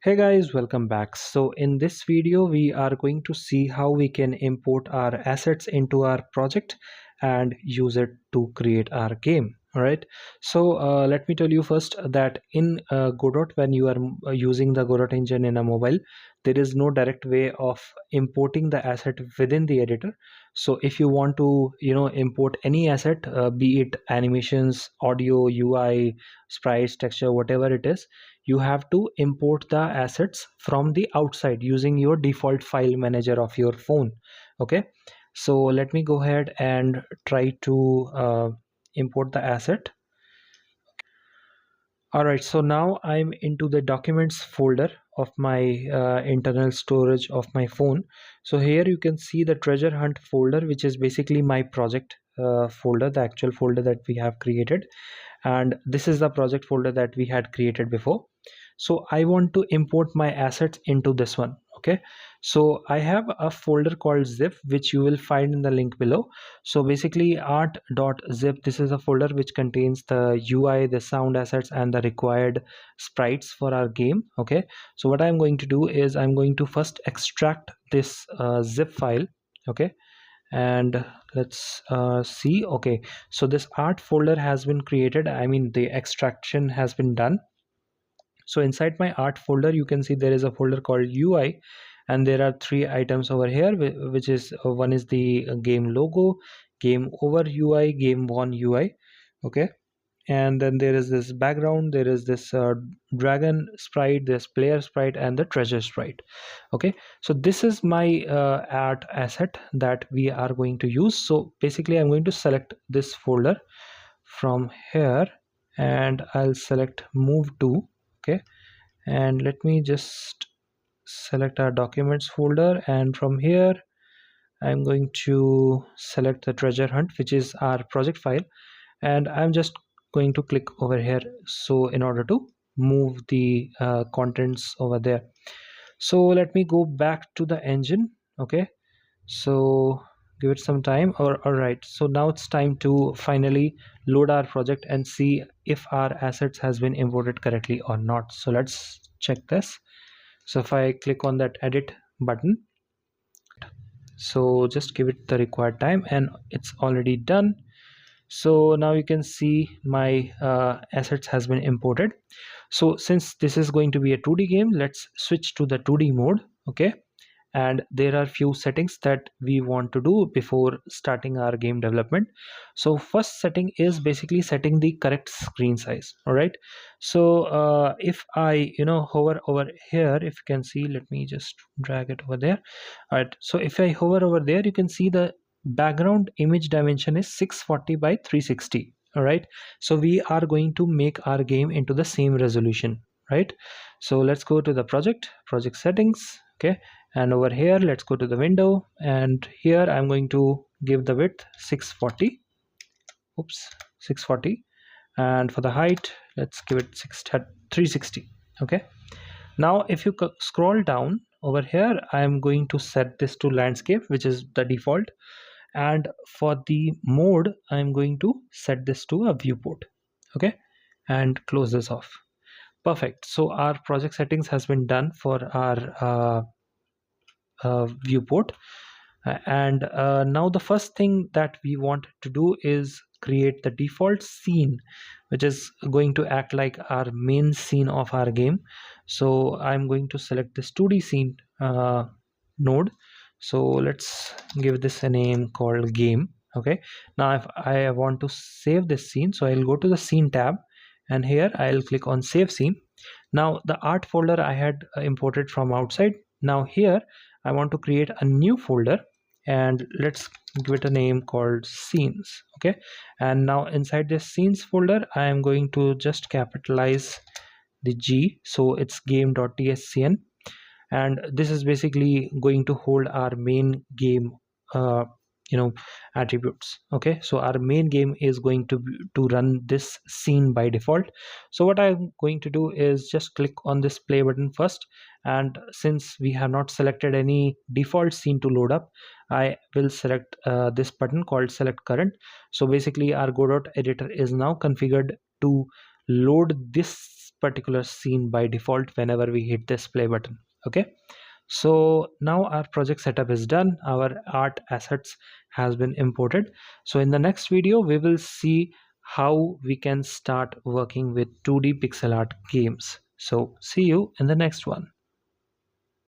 Hey guys, welcome back. So in this video, we are going to see how we can import our assets into our project and use it to create our game. All right. So let me tell you first that in Godot, when you are using the Godot engine in a mobile, there is no direct way of importing the asset within the editor. So if you want to, import any asset, be it animations, audio, UI, sprites, texture, whatever it is, you have to import the assets from the outside using your default file manager of your phone. Okay, so let me go ahead and try to import the asset. All right, so now I'm into the documents folder of my internal storage of my phone. So here you can see the treasure hunt folder, which is basically my project folder, the actual folder that we have created, and this is the project folder that we had created before. So I want to import my assets into this one. Okay, so I have a folder called zip, which you will find in the link below. So basically art.zip, this is a folder which contains the UI, the sound assets, and the required sprites for our game. Okay, so what I'm going to do is I'm going to first extract this zip file. Okay, and let's see. Okay, so this art folder has been created, I mean the extraction has been done. So inside my art folder, you can see there is a folder called UI, and there are three items over here, which is one is the game logo, game over UI, game one UI. Okay, and then there is this background, there is this dragon sprite, this player sprite, and the treasure sprite. Okay, so this is my art asset that we are going to use. So basically I'm going to select this folder from here, and I'll select move to. Okay, and let me just select our documents folder, and from here I'm going to select the treasure hunt, which is our project file, and I'm just going to click over here, so in order to move the contents over there. So let me go back to the engine. Okay, so give it some time. Or all right, so now it's time to finally load our project and see if our assets has been imported correctly or not. So let's check this. So if I click on that edit button, so just give it the required time, and it's already done. So now you can see my assets has been imported. So since this is going to be a 2D game, let's switch to the 2D mode. Okay, and there are few settings that we want to do before starting our game development. So first setting is basically setting the correct screen size. All right, so if I hover over here, if you can see, let me just drag it over there. All right, so if I hover over there, you can see the background image dimension is 640 by 360. All right, so we are going to make our game into the same resolution, right? So let's go to the project settings. Okay, and over here let's go to the window, and here I'm going to give the width 640. Oops, 640. And for the height, let's give it 360. Okay, now if you scroll down over here, I'm going to set this to landscape, which is the default, and for the mode I'm going to set this to a viewport. Okay, and close this off. Perfect. So our project settings has been done for our viewport. And now the first thing that we want to do is create the default scene, which is going to act like our main scene of our game. So I'm going to select this 2D scene node. So let's give this a name called game. Okay, now if I want to save this scene, so I'll go to the scene tab, and here I'll click on save scene. Now the art folder I had imported from outside, now here I want to create a new folder, and let's give it a name called scenes. Okay, and now inside this scenes folder I am going to just capitalize the G, so it's game.tscn, and this is basically going to hold our main game uh, attributes. Okay, so our main game is going to run this scene by default. So what I'm going to do is just click on this play button first, and since we have not selected any default scene to load up, I will select this button called select current. So basically our Godot editor is now configured to load this particular scene by default whenever we hit this play button. Okay, so now our project setup is done, our art assets has been imported. So in the next video we will see how we can start working with 2D pixel art games. So see you in the next one.